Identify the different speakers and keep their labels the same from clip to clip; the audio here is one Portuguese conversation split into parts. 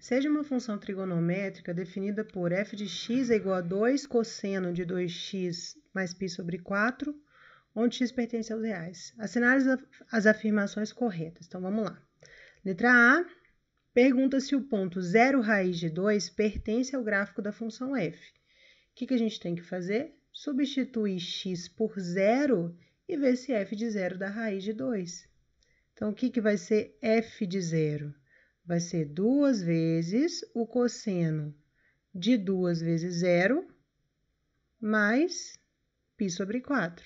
Speaker 1: seja uma função trigonométrica definida por f de x é igual a 2 cosseno de 2x mais π sobre 4, onde x pertence aos reais. Assinale as afirmações corretas. Então, vamos lá. Letra A, pergunta se o ponto 0 raiz de 2 pertence ao gráfico da função f. O que a gente tem que fazer? Substituir x por 0 e ver se f de 0 dá raiz de 2. Então, o que vai ser f de 0? Vai ser 2 vezes o cosseno de 2 vezes 0 mais π sobre 4.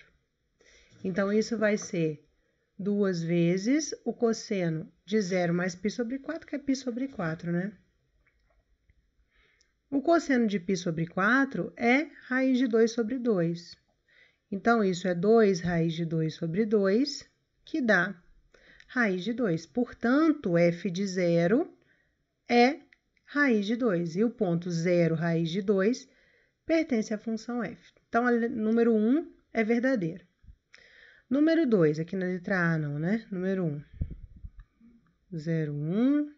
Speaker 1: Então, isso vai ser 2 vezes o cosseno de 0 mais π sobre 4, que é π sobre 4, né? O cosseno de π sobre 4 é raiz de 2 sobre 2. Então, isso é 2 raiz de 2 sobre 2, que dá raiz de 2. Portanto, f de 0 é raiz de 2. E o ponto 0 raiz de 2 pertence à função f. Então, a número 1 é verdadeira. Número 2, aqui na letra A não, né? Número 1. 0, 1,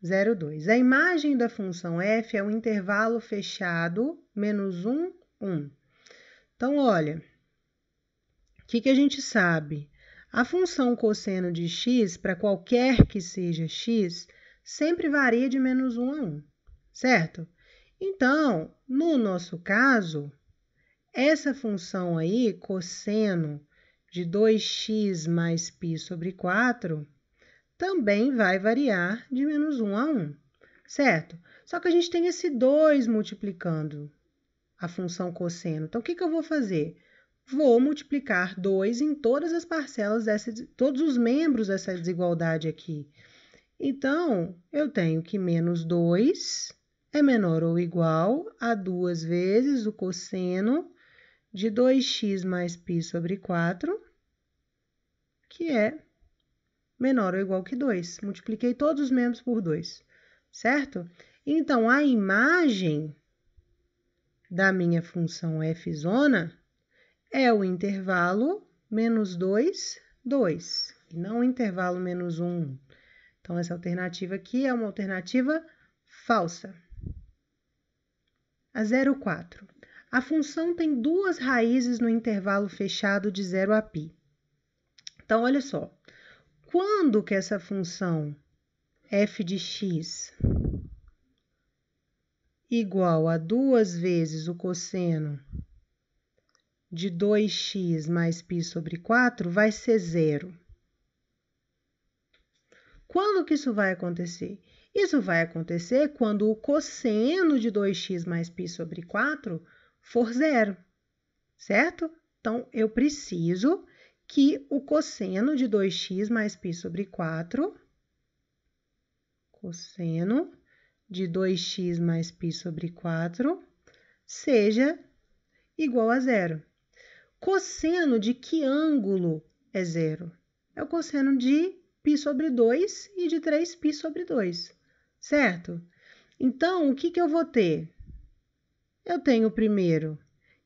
Speaker 1: 0, 2. A imagem da função f é um intervalo fechado, menos 1, 1. Então, olha, o que a gente sabe? A função cosseno de x, para qualquer que seja x, sempre varia de menos 1 a 1, certo? Então, no nosso caso, essa função aí, cosseno de 2x mais π sobre 4, também vai variar de menos 1 a 1, certo? Só que a gente tem esse 2 multiplicando a função cosseno. Então, o que eu vou fazer? Vou multiplicar 2 em todas as parcelas, todos os membros dessa desigualdade aqui. Então, eu tenho que menos 2 é menor ou igual a 2 vezes o cosseno de 2x mais π sobre 4, que é menor ou igual que 2. Multipliquei todos os membros por 2, certo? Então, a imagem da minha função f' é o intervalo menos 2, 2, e não o intervalo menos 1, 1. Então, essa alternativa aqui é uma alternativa falsa. A 0,4. A função tem duas raízes no intervalo fechado de 0 a π. Então, olha só. Quando que essa função f de x igual a 2 vezes o cosseno de 2x mais π sobre 4 vai ser 0. Quando que isso vai acontecer? Isso vai acontecer quando o cosseno de 2x mais π sobre 4 for 0, certo? Então, eu preciso que o cosseno de 2x mais π sobre 4, cosseno de 2x mais π sobre 4, seja igual a 0. Cosseno de que ângulo é 0? É o cosseno de π sobre 2 e de 3π sobre 2, certo? Então, o que eu vou ter? Eu tenho primeiro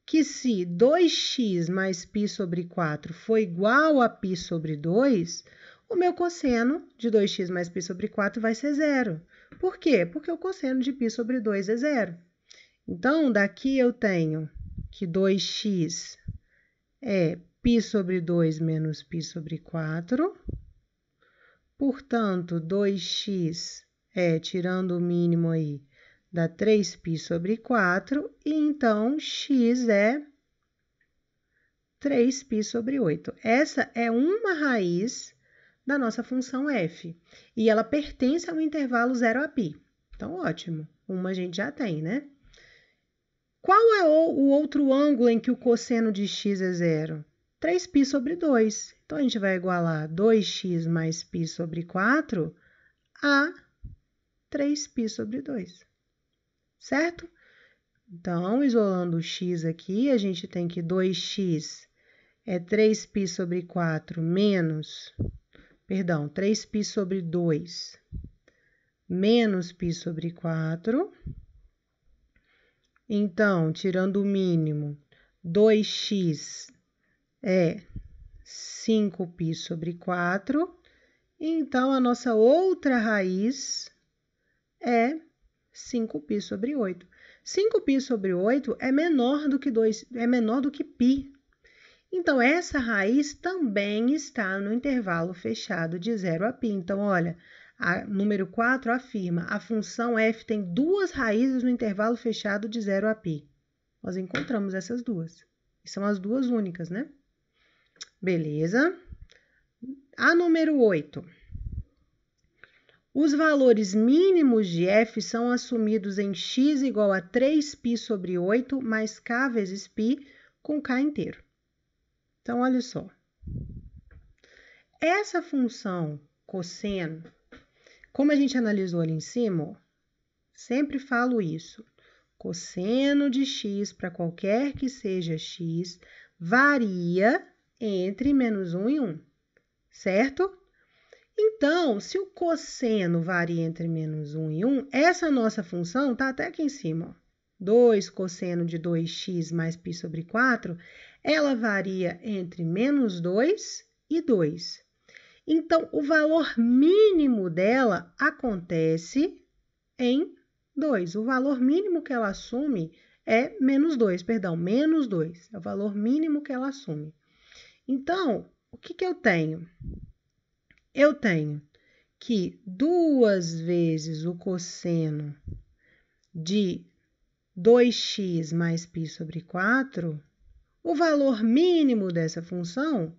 Speaker 1: que se 2x mais π sobre 4 for igual a π sobre 2, o meu cosseno de 2x mais π sobre 4 vai ser 0. Por quê? Porque o cosseno de π sobre 2 é 0. Então, daqui eu tenho que 2x é π sobre 2 menos π sobre 4. Portanto, 2x tirando o mínimo aí, dá 3π sobre 4, e então x é 3π sobre 8. Essa é uma raiz da nossa função f, e ela pertence ao intervalo 0 a π. Então, ótimo, uma a gente já tem, né? Qual é o outro ângulo em que o cosseno de x é 0? 3π sobre 2. Então, a gente vai igualar 2x mais π sobre 4 a 3π sobre 2, certo? Então, isolando o x aqui, a gente tem que 2x é 3π sobre 4 menos, 3π sobre 2 menos π sobre 4. Então, tirando o mínimo, 2x é 5π sobre 4, Então, a nossa outra raiz é 5π sobre 8. 5π sobre 8 é menor do que π. Então, essa raiz também está no intervalo fechado de 0 a π. Então, olha, a número 4 afirma, a função f tem duas raízes no intervalo fechado de 0 a π. Nós encontramos essas duas. E são as duas únicas, né? Beleza. A número 8. Os valores mínimos de f são assumidos em x igual a 3π sobre 8 mais k vezes π com k inteiro. Então, olha só. Essa função cosseno, como a gente analisou ali em cima, ó, sempre falo isso. Cosseno de x para qualquer que seja x varia entre -1 e 1, certo? Então, se o cosseno varia entre -1 e 1, essa nossa função está até aqui em cima, ó. 2 cosseno de 2x mais π sobre 4, ela varia entre -2 e 2. Então, o valor mínimo dela acontece em 2. O valor mínimo que ela assume é -2, perdão, -2. É o valor mínimo que ela assume. Então, o que eu tenho? Eu tenho que 2 vezes o cosseno de 2x mais π sobre 4, o valor mínimo dessa função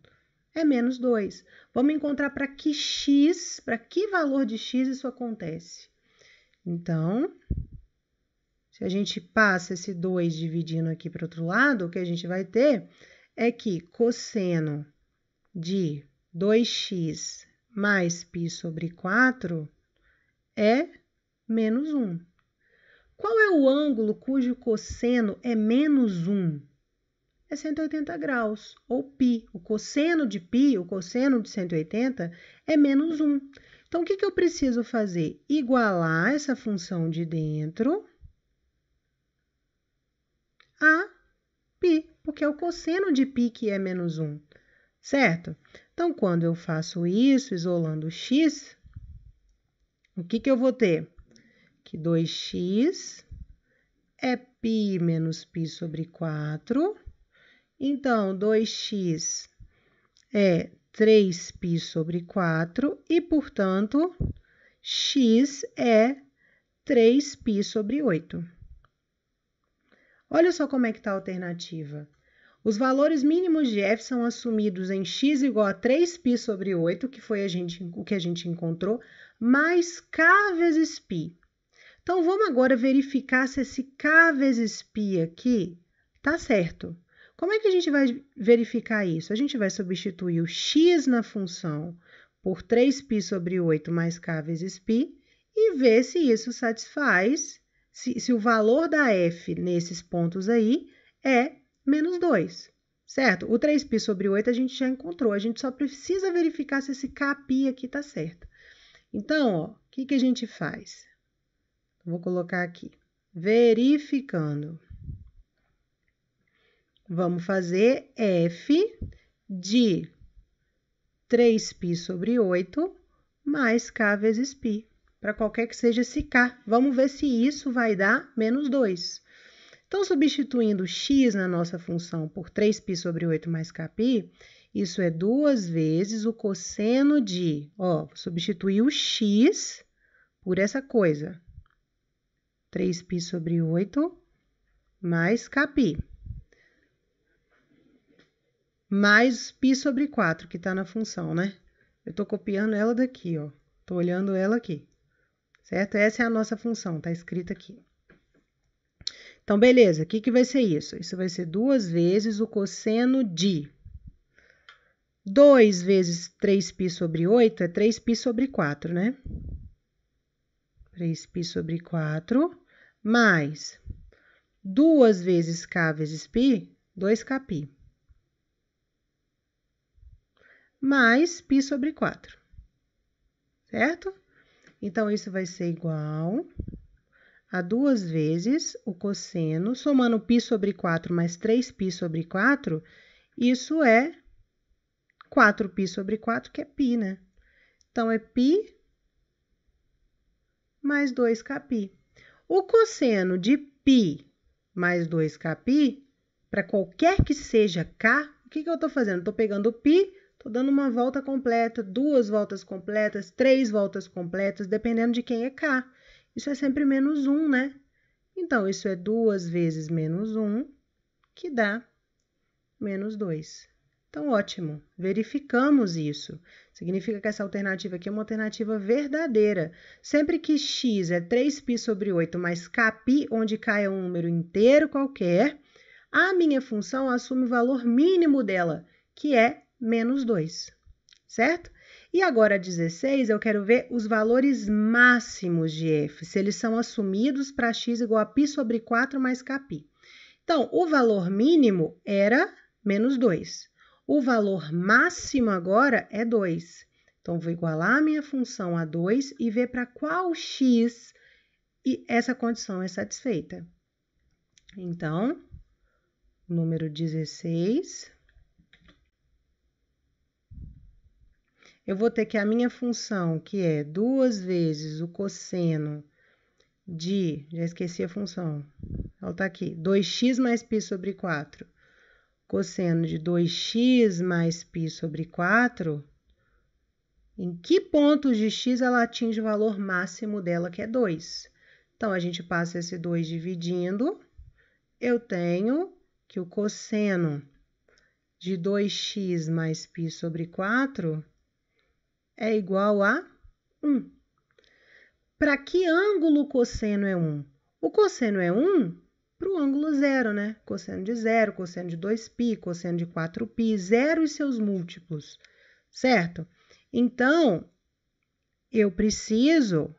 Speaker 1: é -2. Vamos encontrar para que x, para que valor de x isso acontece. Então, se a gente passa esse 2 dividindo aqui para o outro lado, o que a gente vai ter é que cosseno de 2x mais π sobre 4 é -1. Qual é o ângulo cujo cosseno é -1? É 180 graus, ou π. O cosseno de π, o cosseno de 180, é -1. Então, o que eu preciso fazer? Igualar essa função de dentro a π, porque é o cosseno de π que é -1, certo? Então, quando eu faço isso, isolando o x, o que eu vou ter? Que 2x é π menos π sobre 4. Então, 2x é 3π sobre 4 e, portanto, x é 3π sobre 8. Olha só como é que está a alternativa. Os valores mínimos de f são assumidos em x igual a 3π sobre 8, que foi o que a gente encontrou, mais k vezes π. Então, vamos agora verificar se esse k vezes π aqui está certo. Como é que a gente vai verificar isso? A gente vai substituir o x na função por 3π sobre 8 mais k vezes π e ver se isso satisfaz, se o valor da f nesses pontos aí é -2, certo? O 3π sobre 8 a gente já encontrou, a gente só precisa verificar se esse kπ aqui está certo. Então, ó, o que a gente faz? Vou colocar aqui, verificando. Vamos fazer f de 3π sobre 8 mais k vezes π, para qualquer que seja esse k. Vamos ver se isso vai dar -2. Então, substituindo x na nossa função por 3π sobre 8 mais kπ, isso é 2 vezes o cosseno de, ó, substituir o x por essa coisa, 3π sobre 8 mais kπ. Mais π sobre 4, que está na função, né? Eu estou copiando ela daqui, ó. Estou olhando ela aqui, certo? Essa é a nossa função, está escrita aqui. Então, beleza, o que vai ser isso? Isso vai ser 2 vezes o cosseno de 2 vezes 3π sobre 8 é 3π sobre 4, né? 3π sobre 4, mais 2 vezes k vezes π, 2kπ. Mais π sobre 4, certo? Então, isso vai ser igual a 2 vezes o cosseno, somando π sobre 4 mais 3π sobre 4, isso é 4π sobre 4, que é π, né? Então, é π mais 2kπ. O cosseno de π mais 2kπ, para qualquer que seja k, o que eu estou fazendo? Estou pegando π, estou dando uma volta completa, 2 voltas completas, 3 voltas completas, dependendo de quem é k. Isso é sempre menos 1, né? Então, isso é 2 vezes menos 1, que dá menos 2. Então, ótimo, verificamos isso. Significa que essa alternativa aqui é uma alternativa verdadeira. Sempre que x é 3π sobre 8 mais kπ, onde k é um número inteiro qualquer, a minha função assume o valor mínimo dela, que é menos 2, certo? E agora, 16, eu quero ver os valores máximos de f, se eles são assumidos para x igual a π sobre 4 mais kπ. Então, o valor mínimo era menos 2. O valor máximo agora é 2. Então, vou igualar a minha função a 2 e ver para qual x essa condição é satisfeita. Então, número 16, eu vou ter que a minha função, que é 2 vezes o cosseno de, já esqueci a função, ela está aqui, 2x mais π sobre 4, cosseno de 2x mais π sobre 4, em que pontos de x ela atinge o valor máximo dela, que é 2? Então, a gente passa esse 2 dividindo, eu tenho que o cosseno de 2x mais π sobre 4 é igual a 1. Para que ângulo o cosseno é 1? O cosseno é 1 para o ângulo 0, né? Cosseno de 0, cosseno de 2π, cosseno de 4π, 0 e seus múltiplos, certo? Então, eu preciso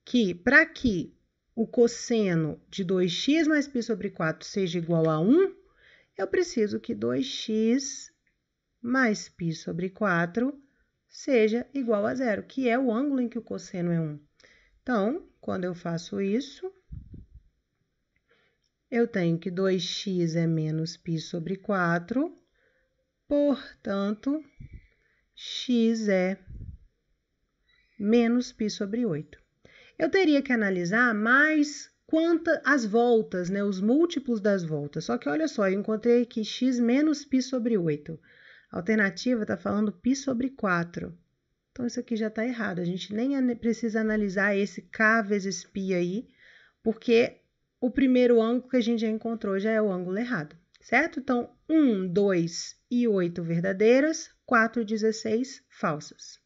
Speaker 1: que, para que o cosseno de 2x mais π sobre 4 seja igual a 1, eu preciso que 2x mais π sobre 4 seja igual a 0, que é o ângulo em que o cosseno é 1. Então, quando eu faço isso, eu tenho que 2x é menos π sobre 4, portanto, x é menos π sobre 8. Eu teria que analisar mais as voltas, né, os múltiplos das voltas. Só que olha só, eu encontrei aqui x menos π sobre 8. A alternativa está falando π sobre 4. Então, isso aqui já está errado. A gente nem precisa analisar esse k vezes π aí, porque o primeiro ângulo que a gente já encontrou já é o ângulo errado, certo? Então, 1, 2 e 8 verdadeiras, 4 e 16 falsas.